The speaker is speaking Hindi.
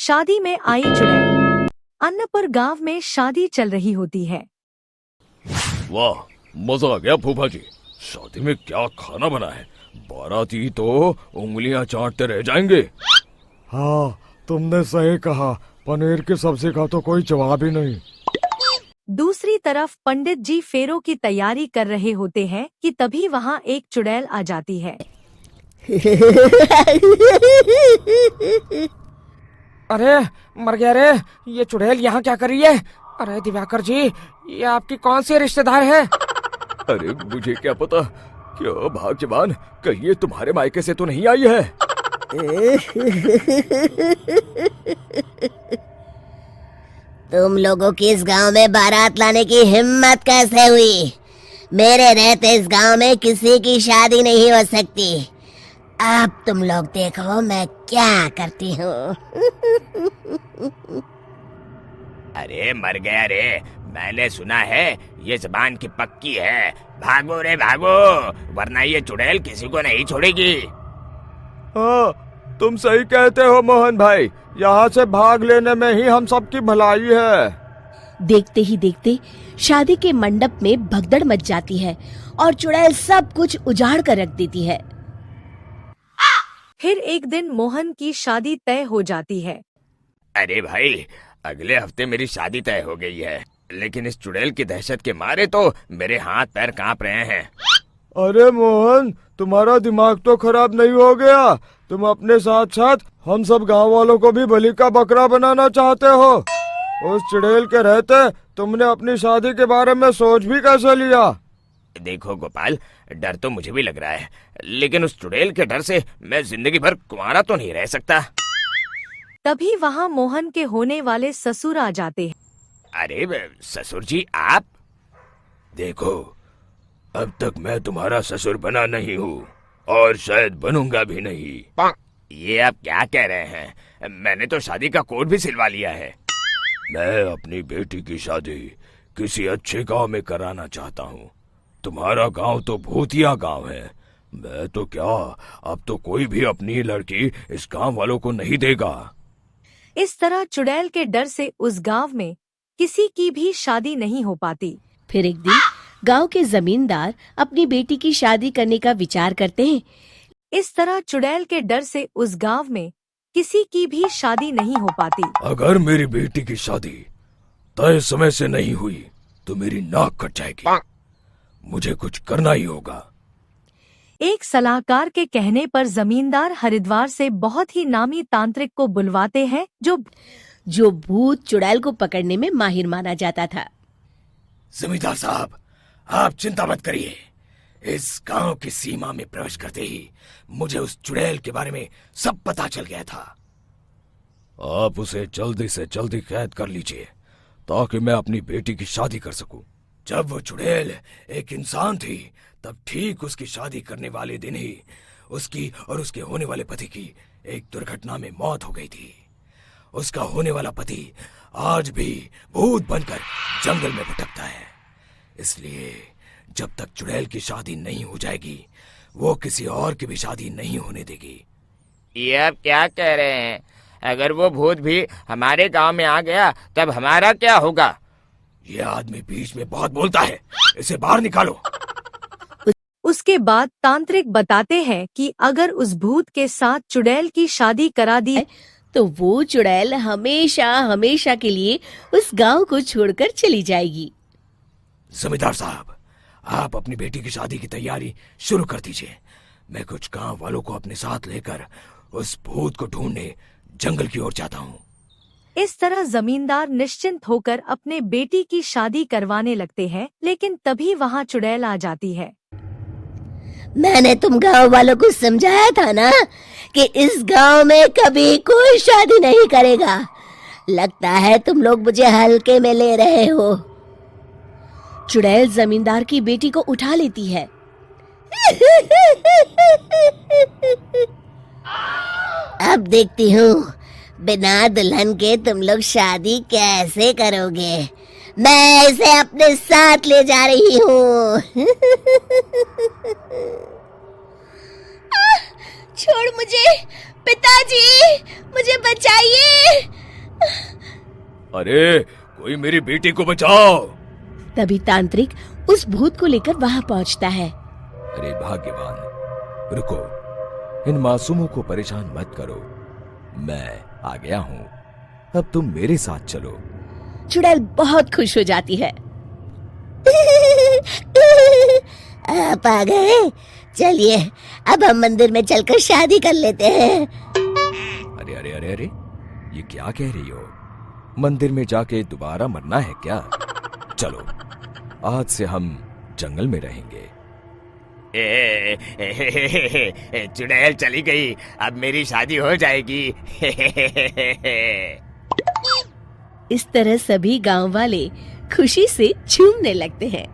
शादी में आई चुड़ैल। अन्नपुर गांव में शादी चल रही होती है। वाह, मजा आ गया फूफा जी। शादी में क्या खाना बना है, बाराती तो उंगलियां चाटते रह जाएंगे। हाँ, तुमने सही कहा, पनीर की सब्जी का तो कोई जवाब ही नहीं। दूसरी तरफ पंडित जी फेरों की तैयारी कर रहे होते हैं कि तभी वहाँ एक चुड़ैल आ जाती है। अरे मर गया रे, ये चुड़ैल यहाँ क्या कर रही है? अरे दिवाकर जी, ये आपकी कौन सी रिश्तेदार है? अरे मुझे क्या पता, क्या भाग्यवान, कहीं ये तुम्हारे मायके से तो नहीं आई है। तुम लोगों की इस गांव में बारात लाने की हिम्मत कैसे हुई? मेरे रहते इस गांव में किसी की शादी नहीं हो सकती। अब तुम लोग देखो मैं क्या करती हूँ। अरे मर गया रे, मैंने सुना है ये जबान की पक्की है। भागो रे भागो, वरना ये चुड़ैल किसी को नहीं छोड़ेगी। हाँ, तुम सही कहते हो मोहन भाई, यहाँ से भाग लेने में ही हम सबकी भलाई है। देखते ही देखते शादी के मंडप में भगदड़ मच जाती है और चुड़ैल सब कुछ उजाड़ कर रख देती है। फिर एक दिन मोहन की शादी तय हो जाती है। अरे भाई, अगले हफ्ते मेरी शादी तय हो गई है, लेकिन इस चुड़ैल की दहशत के मारे तो मेरे हाथ पैर कांप रहे हैं। अरे मोहन, तुम्हारा दिमाग तो खराब नहीं हो गया? तुम अपने साथ साथ हम सब गांव वालों को भी बलि का बकरा बनाना चाहते हो? उस चुड़ैल के रहते तुमने अपनी शादी के बारे में सोच भी कैसे लिया? देखो गोपाल, डर तो मुझे भी लग रहा है, लेकिन उस चुड़ैल के डर से मैं जिंदगी भर कुंवारा तो नहीं रह सकता। तभी वहाँ मोहन के होने वाले ससुर आ जाते हैं। अरे ससुर जी आप? देखो, अब तक मैं तुम्हारा ससुर बना नहीं हूँ और शायद बनूंगा भी नहीं। ये आप क्या कह रहे हैं? मैंने तो शादी का कोड भी सिलवा लिया है। मैं अपनी बेटी की शादी किसी अच्छे गांव में कराना चाहता हूँ। तुम्हारा गांव तो भूतिया गांव है। मैं तो क्या, अब तो कोई भी अपनी लड़की इस गांव वालों को नहीं देगा। इस तरह चुड़ैल के डर से उस गांव में किसी की भी शादी नहीं हो पाती। फिर एक दिन गांव के जमींदार अपनी बेटी की शादी करने का विचार करते हैं। इस तरह चुड़ैल के डर से उस गांव में किसी की भी शादी नहीं हो पाती। अगर मेरी बेटी की शादी तय समय से नहीं हुई तो मेरी नाक कट जाएगी। मुझे कुछ करना ही होगा। एक सलाहकार के कहने पर जमींदार हरिद्वार से बहुत ही नामी तांत्रिक को बुलवाते हैं जो भूत चुड़ैल को पकड़ने में माहिर माना जाता था। जमींदार साहब, आप चिंता मत करिए। इस गांव की सीमा में प्रवेश करते ही मुझे उस चुड़ैल के बारे में सब पता चल गया था। आप उसे जल्दी से जल्दी कैद कर लीजिए ताकि मैं अपनी बेटी की शादी कर सकूं। जब वो चुड़ैल एक इंसान थी, तब ठीक उसकी शादी करने वाले दिन ही उसकी और उसके होने वाले पति की एक दुर्घटना में मौत हो गई थी। उसका होने वाला पति आज भी भूत बनकर जंगल में भटकता है। इसलिए जब तक चुड़ैल की शादी नहीं हो जाएगी, वो किसी और की भी शादी नहीं होने देगी। ये आप क्या कह रहे हैं? अगर वो भूत भी हमारे गांव में आ गया तब हमारा क्या होगा? ये आदमी बीच में बहुत बोलता है, इसे बाहर निकालो। उसके बाद तांत्रिक बताते हैं कि अगर उस भूत के साथ चुड़ैल की शादी करा दी तो वो चुड़ैल हमेशा हमेशा के लिए उस गांव को छोड़कर चली जाएगी। जमींदार साहब, आप अपनी बेटी की शादी की तैयारी शुरू कर दीजिए। मैं कुछ गांव वालों को अपने साथ लेकर उस भूत को ढूंढने जंगल की ओर जाता हूँ। इस तरह जमींदार निश्चिंत होकर अपने बेटी की शादी करवाने लगते हैं, लेकिन तभी वहाँ चुड़ैल आ जाती है। मैंने तुम गांव वालों को समझाया था ना कि इस गांव में कभी कोई शादी नहीं करेगा। लगता है तुम लोग मुझे हल्के में ले रहे हो। चुड़ैल जमींदार की बेटी को उठा लेती है। अब देखती हूँ बिना दुल्हन के तुम लोग शादी कैसे करोगे। मैं इसे अपने साथ ले जा रही हूँ। छोड़ मुझे, पिताजी मुझे बचाइए। अरे कोई मेरी बेटी को बचाओ। तभी तांत्रिक उस भूत को लेकर वहां पहुंचता है। अरे भाग्यवान, रुको, इन मासूमों को परेशान मत करो, मैं आ गया हूँ, अब तुम मेरे साथ चलो। चुड़ैल बहुत खुश हो जाती है। आप आ गए, चलिए अब हम मंदिर में चलकर शादी कर लेते हैं। अरे अरे अरे अरे, ये क्या कह रही हो? मंदिर में जाके दोबारा मरना है क्या? चलो, आज से हम जंगल में रहेंगे। चुड़ैल चली गई, अब मेरी शादी हो जाएगी। इस तरह सभी गांव वाले खुशी से झूमने लगते हैं।